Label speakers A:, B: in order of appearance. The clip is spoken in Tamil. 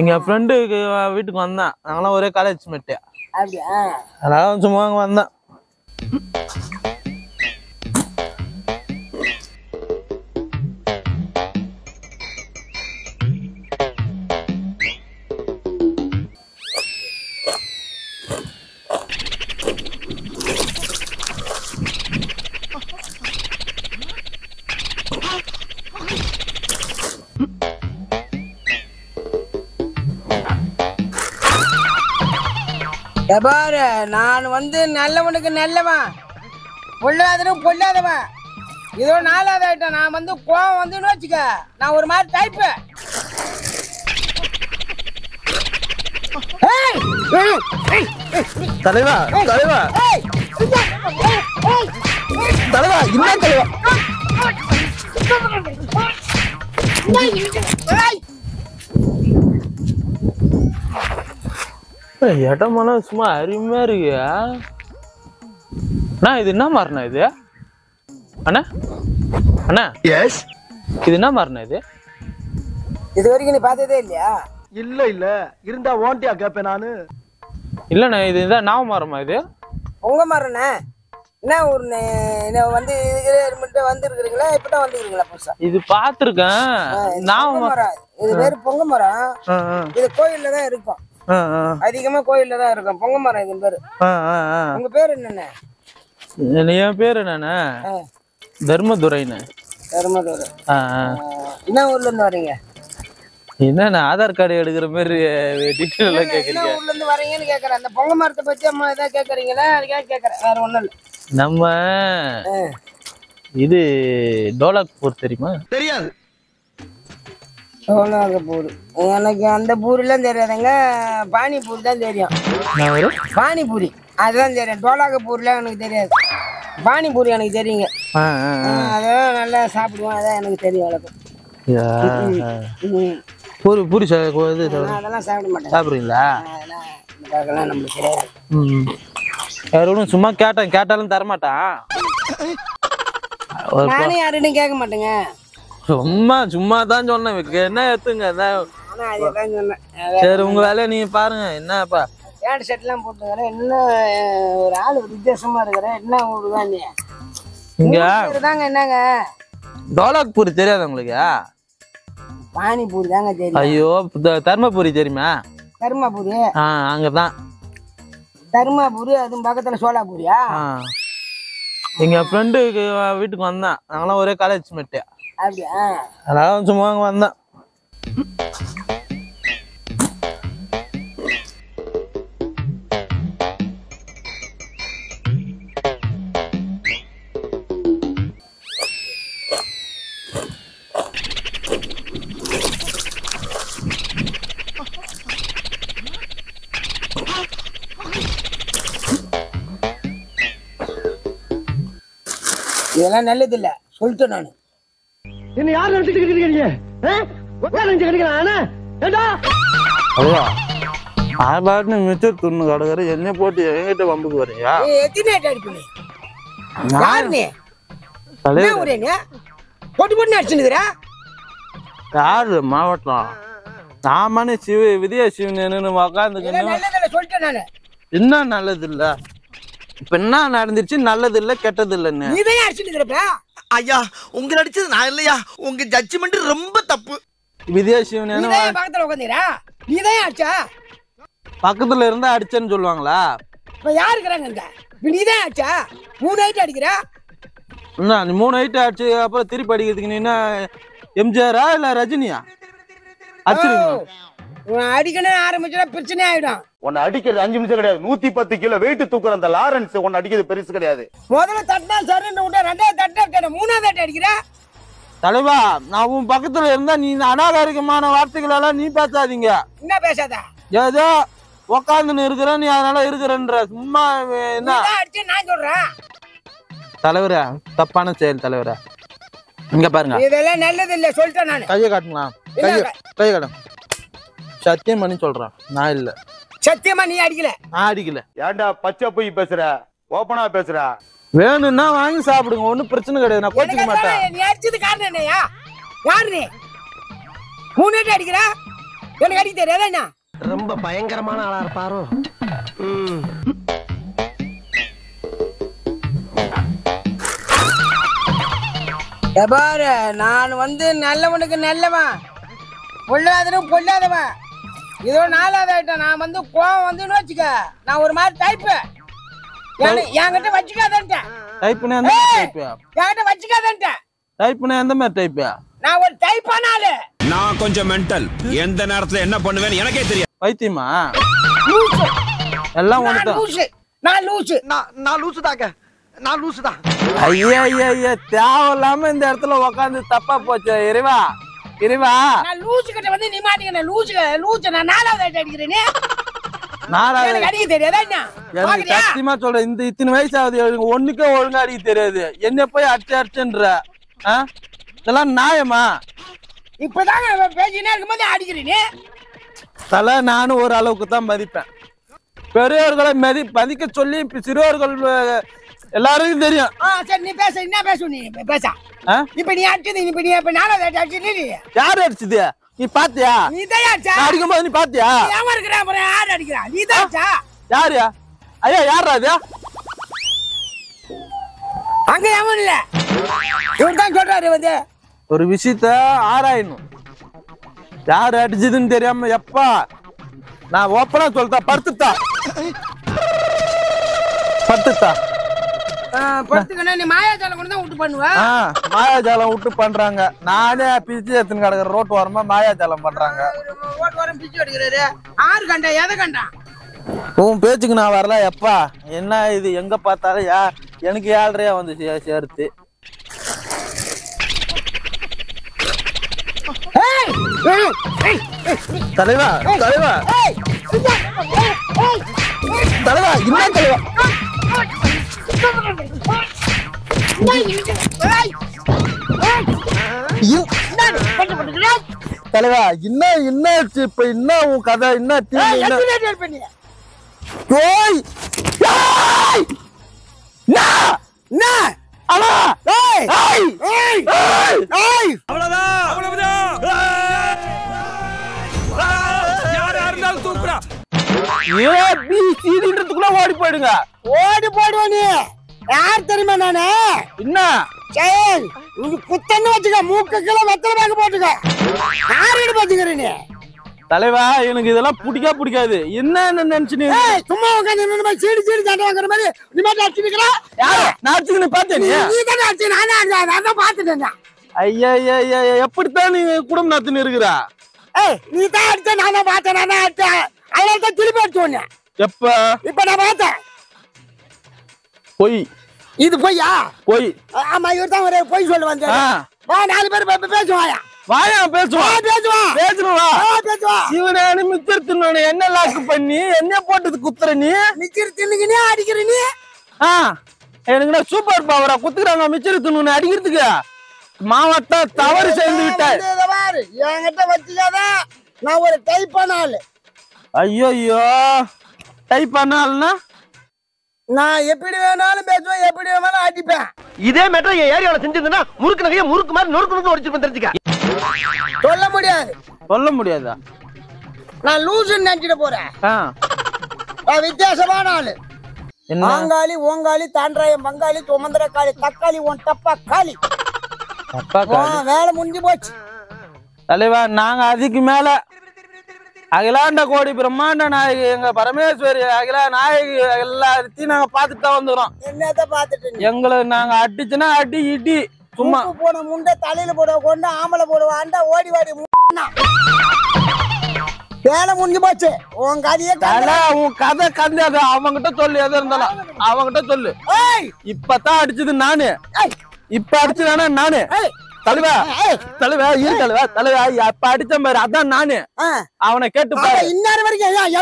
A: எங்க ஃப்ரெண்டுக்கு வீட்டுக்கு வந்தேன். நாங்களாம் ஒரே காலேஜ் மேட்டு.
B: அப்படியா?
A: அதான் சும்மா அங்க வந்தேன்.
B: பாரு, நான் நல்லவனுக்கு நல்லவன், பொல்லாதவனுக்கு பொல்லாதவன். இதோ 4வது ஆயிட்டேன். நான் கோவம் வச்சுக்க, நான் ஒரு மாதிரி டைப்பு.
A: தலைவா தலைவா தலைவா என்ன தலைவா இடமெல்லாம் சும்மா அருமையா இருக்கு. அண்ணா இது என்ன மாறினா இது? அண்ணா அண்ணா
C: எஸ்,
A: இது என்ன மாறினா இது?
B: இது வரைக்கும் நீ பார்த்ததே இல்லையா?
C: இல்ல இல்ல, இருந்தா ஓண்டியா கேப்பேன் நானு.
A: இல்லண்ணா இது இதான் நாவ மரமா இது?
B: உங்க மரண்ணே. என்ன ஒரு வந்துருக்கிறீங்களா? இப்பதான் வந்துருக்கீங்களா புதுசா?
A: இது பாத்துருக்கேன்.
B: மரம் இது பேரு பொங்க மரம். இது கோயில்ல தான் இருக்கும், அதிகமா கோயில்ல தான் இருக்கும் பொங்க மரம். இது பேரு. உங்க பேரு என்னண்ணே?
A: என் பேரு என்னண்ணே? தர்மதுரைன்னு.
B: தர்மதுரை. என்ன ஊர்ல இருந்து வரீங்க?
A: என்ன ஆதார் கார்டு எடுக்கிற மாதிரி டீட்டெயில் கேக்குறீங்க?
B: ஊர்ல இருந்து வரீங்கன்னு கேக்குறேன். அந்த பொங்க மரத்தை பத்தி அம்மா ஏதாவது கேக்குறீங்களா? அதுக்காக கேக்குறேன், வேற ஒண்ணும் இல்ல.
A: நம்ம இது டோலாக்பூர் தெரியுமா?
C: தெரியாது.
B: டோலாக்பூர் எனக்கு அந்த பூரிலாம் தெரியாதுங்க. பானிபூரி தான் தெரியும். பானிபூரி அதுதான் தெரியும். டோலாக்பூர்லாம் எனக்கு தெரியாது. பானிபூரி எனக்கு தெரியுங்க. அதெல்லாம் நல்லா சாப்பிடுவோம், அதான் எனக்கு தெரியும். வழக்கம்
A: பூரி பூரி
B: அதெல்லாம் சாப்பிட மாட்டேன்.
A: சாப்பிடுறீங்களா?
B: அதெல்லாம் நம்மளுக்கு தெரியாது.
A: வேற ஒன்றும் சும்மா கேட்டாலும் தரமாட்டான்.
B: நானும் யாருன்னு கேட்க மாட்டேங்க.
A: சும்மா தான் சொன்னேன். என்ன எடுத்துங்க. சரி உங்க வேலையை நீங்க பாருங்க. என்னப்பா
B: பேண்ட் ஷர்ட்லாம் போட்டுக்கிறேன். என்ன ஒரு ஆள் வித்தியாசமா இருக்கிறேன். என்ன ஊருதான் நீ? இங்க தாங்க. என்னங்க
A: டோலாக்பூரி தெரியாது உங்களுக்கு?
B: பானிபூரி தாங்க தெரியும்.
A: ஐயோ தர்மபுரி தெரியுமா?
B: தர்மபுரி
A: அங்கதான்.
B: தர்மபுரி அதுவும் பக்கத்துல சோலாபுரியா?
A: எங்க ஃப்ரெண்டுக்கு வீட்டுக்கு வந்தேன். நாங்களாம் ஒரே காலேஜ் மேட்டு.
B: அப்படியா?
A: அதான் சும்மா அங்க வந்தேன்.
B: இதெல்லாம் நல்லது இல்ல சொல்லிட்டேன் நானு.
C: என்ன யார் நினைச்சிட்டு இருக்கீங்க?
A: மிச்சர் துண்ணு கடற்கரை என்ன போட்டு எங்கிட்ட வம்புக்கு வரையா? யாரு மாவட்டம்? நாமனே விஜய சிவன் உக்காந்துக்க. என்ன நல்லது இல்ல? இப்ப என்ன நடந்துருச்சு? நல்லது இல்ல கெட்டது இல்லன்னு
C: ஐயா, உங்க அடிச்சது நான் இல்லையா? உங்க ஜட்ஜ்மெண்ட் ரொம்ப தப்பு.
A: விஜய சிவன் பக்கத்துல இருந்தா அடிச்சேன்னு சொல்லுவாங்களா?
B: யாரு இருக்கிறாங்க? நீதான் ஆச்சா? 3 ஐட்டம் அடிக்கிற.
A: 3 ஐட்டம் அடிச்சு அப்புறம் திருப்பி அடிக்கிறதுக்கு நீ என்ன எம்ஜிஆரா இல்ல ரஜினியா?
B: அடிக்கணும் ஆரம்பிச்சா பிரச்சனை ஆயிடும்.
D: உன்னை அடிக்கிறது 5 நிமிஷம் கிடையாது. 110 கிலோ வெயிட் தூக்குற அந்த லாரன்ஸ் உன்னை அடிக்கிறது பெருசு கிடையாது.
B: முதல்ல தட்டினா சரின்னு விட்டா 2வது தட்ட 3வது தட்ட அடிக்கிற.
A: தலைவா, நான் உன் பக்கத்துல இருந்தா நீ அநாகரிகமான வார்த்தைகள் எல்லாம் நீ பேசாதீங்க.
B: என்ன பேசாத?
A: ஏதோ உக்காந்துன்னு இருக்கிற நீ அதனால இருக்கிறன்ற சும்மா என்ன
B: அடிச்சு நான் சொல்றேன்.
A: தலைவரே தப்பான செயல் தலைவரே. இங்க பாருங்க,
B: இதெல்லாம் நல்லது இல்ல சொல்லிட்டேன் நானு.
A: கையை காட்டுங்களா? கையை காட்டுங்க. சத்தியம் பண்ணி சொல்றேன், நான் இல்ல.
B: சத்தியமா நீ அடிக்கல?
A: நான் அடிக்கல.
D: ஏன்டா பச்சை போய் பேசுற? ஓபனா பேசுற?
A: வேணும்னா வாங்கி சாப்பிடுங்க, ஒன்னும் பிரச்சனை கிடையாது. நான் கோச்சிக்க மாட்டேன்.
B: நீ அடிச்சது காரணம் என்னையா? யாரு நீ? 3 ஐட்டம் அடிக்கிற? எனக்கு அடிக்க தெரியாதா என்ன?
C: ரொம்ப பயங்கரமான ஆளா இருப்பாரோ.
B: பாரு, நான் வந்து நல்லவனுக்கு நல்லவன், பொல்லாதவனுக்கு பொல்லாதவன். இதோ 4வது ஆயிட்டேன். நான் வந்து கோவம் வந்துன்னு வச்சுக்க, நான் ஒரு மாதிரி டைப்பு. என்கிட்ட வச்சுக்காதேன்ட்டேன்.
A: டைப்னா எந்த மாதிரி டைப்?
B: என்கிட்ட வச்சுக்காதேன்ட்டேன்.
A: டைப்னா எந்த மாதிரி டைப்?
B: நான் ஒரு டைப்பான ஆளு.
E: நான் கொஞ்சம் மென்டல். எந்த நேரத்துல என்ன பண்ணுவேன்னு எனக்கே தெரியும்.
A: பைத்தியமா?
B: லூசு.
A: எல்லாம்
B: நான்
A: ஒண்ணுதான்.
B: லூசு. நான் லூசு.
C: நான் லூசுதாங்க. நான் லூசுதான்.
A: ஐயா தேவையில்லாம இந்த இடத்துல உக்காந்து தப்பா போச்சு. இறைவா இறைவா,
B: நான் லூசு கிட்ட வந்து நீ மாட்டீங்க. லூசு நான் 4வது ஆயிட்டு அடிக்கிறேன். எனக்கு அடிக்க தெரியாதா என்ன?
A: எனக்கு சத்தியமா சொல்றேன், இந்த இத்தனை வயசு ஆகுது, ஒண்ணுக்கே ஒழுங்கா அடிக்க தெரியாது. என்ன போய் அடிச்சுன்ற இதெல்லாம் நியாயமா?
B: இப்பதாங்க பேசினே இருக்கும்போது அடிக்கிறீங்க.
A: தலை நானும் ஒரு அளவுக்கு தான் மதிப்பேன். பெரியவர்களை மதிக்க சொல்லி சிறுவர்கள் எல்லாருக்கும் தெரியும்.
B: சரி, நீ பேச. என்ன பேச? நீ பேச. இப்ப நீ அடிச்சது, இப்ப 4வது ஆயிட்டு அடிச்சு. யாரு
A: அடிச்சது? நீ பாத்தியா?
B: நீ தான் அடிச்சா.
A: அடிக்கும் போது நீ பாத்தியா?
B: ஏமா இருக்கிற? அப்புறம் யாரு அடிக்கிறா? நீ தான் அடிச்சா.
A: யாரு? ஐயா யாரா அது?
B: அங்க ஏமா இல்ல, இவர் தான் சொல்றாரு. வந்து
A: ஒரு விஷயத்த ஆராயணும். யாரு அடிச்சதுன்னு தெரியாம எப்பா நான் ஓப்பனா சொல்லிட்டா படுத்துட்டா
B: படுத்துக்கணும். நீ மாயாஜாலம் கூட தான் விட்டு பண்ணுவ.
A: மாயாஜாலம் விட்டு பண்றாங்க. நானே பிச்சு எடுத்துன்னு கிடக்குற ரோட்டு ஓரமா மாயாஜாலம் பண்றாங்க.
B: ரோட்டு ஓரம் பிச்சு எடுக்கிறாரு. ஆறு கண்டா எதை கண்டா?
A: உன் பேச்சுக்கு நான் வரல எப்பா. என்ன இது, எங்க பார்த்தாலும் எனக்கு 7:30 வந்து சேர்த்து. தலைவா தலைவா தலைவா, என்ன தலைவா? தலைவா என்ன இப்ப என்ன உன் கதை? என்ன ஓடி போயிடுங்க.
B: ஓடி போடுவ நீ. யார் தெரியுமா நானு?
A: என்ன
B: குத்தன்னு வச்சுக்க, மூக்கு கீழே வெத்தலை பாக்கு போட்டுக்க. யாரு பாத்துக்கிற நீ?
A: தலைவா எனக்கு இதெல்லாம் பிடிக்காது. என்ன நினைச்சு
B: சும்மா உட்காந்து சீடி சண்டை வாங்குற மாதிரி நீ மட்டும் அடிச்சுக்கிறா?
A: நான் அடிச்சுக்கணும் பார்த்தேன்.
B: நீ தானே அடிச்சு, நானே பாத்துட்டேன்.
A: ஐயா எப்படித்தான் நீ குடும்பம் நடத்தின்னு இருக்கிறா?
B: நீ தான் அடிச்ச, நானே பார்த்தேன். நானே அடிச்சேன். அதனால தான் திருப்பி அடிச்சு ஒண்ணு.
A: எப்ப?
B: இப்ப நான் பார்த்தேன்.
A: பொய்.
B: இது பொய்யா?
A: பொய்.
B: ஆமா, இவர் தான் ஒரு பொய் சொல்ல வந்தேன். 4 பேர் பேசுவாயா?
A: வாயா பேசுவான். இவனு மிச்சர் தின்னு என்ன லாக்கு பண்ணி என்ன போட்டது குத்துற நீ?
B: மிச்சர் தின்னுக்கினே அடிக்கிற நீ?
A: எனக்கு சூப்பர் பவரா குத்துறாங்க மிச்சர் தின்னு அடிக்கிறதுக்கு. மாவட்ட தவறு செய்து விட்டாய்.
B: என்கிட்ட வச்சுக்காத. நான் ஒரு டைப்பான ஆளு.
A: ஐயோ டைப்பான ஆளுனா?
B: நான் எப்படி வேணாலும் பேசுவேன், எப்படி வேணாலும் அடிப்பேன்.
C: இதே மேட்டர் என் ஏரியால செஞ்சிருந்தா முறுக்கு நகைய முறுக்கு மாதிரி நொறுக்கு ஒடிச்சிருப்பேன். தெரிஞ்சுக்க.
B: சொல்ல முடியாதா? நான் லூசுன்னு நினைச்சிட்டு போறேன். வித்தியாசமான ஆளு. மாங்காளி, ஓங்காளி, தாண்டாயம், பங்காளி, சுமந்திரக்காளி, தக்காளி, உன் டப்பா காளி. வேலை முடிஞ்சு போச்சு.
A: தலைவா நாங்க அதுக்கு மேல அகிலாண்ட கோடி பிரம்மாண்ட நாயகி எங்க பரமேஸ்வரி அகிலா நாயகி எல்லாத்தையும் நாங்க பாத்துட்டு தான் வந்துடுறோம்.
B: என்னத்த பாத்துட்டு?
A: எங்களை நாங்க அடிச்சுன்னா அடி இடி. சும்மா
B: போன முண்டை தலையில போடுவ, கொண்டு ஆம்பளை போடுவா, அண்டா ஓடி வேலை முடிஞ்சு போச்சு. உன் கதையே
A: உன் கதை கந்தாது. அவங்கிட்ட சொல்லு, எது இருந்தாலும் அவங்கிட்ட சொல்லு. இப்பதான் அடிச்சது நானு. இப்ப அடிச்சதானா நானு. தலைவா இரு தலைவா அப்ப அடிச்ச பாரு, அதான் நானு. அவனை கேட்டு பாரு.
B: இன்னொரு வரைக்கும்
A: நான்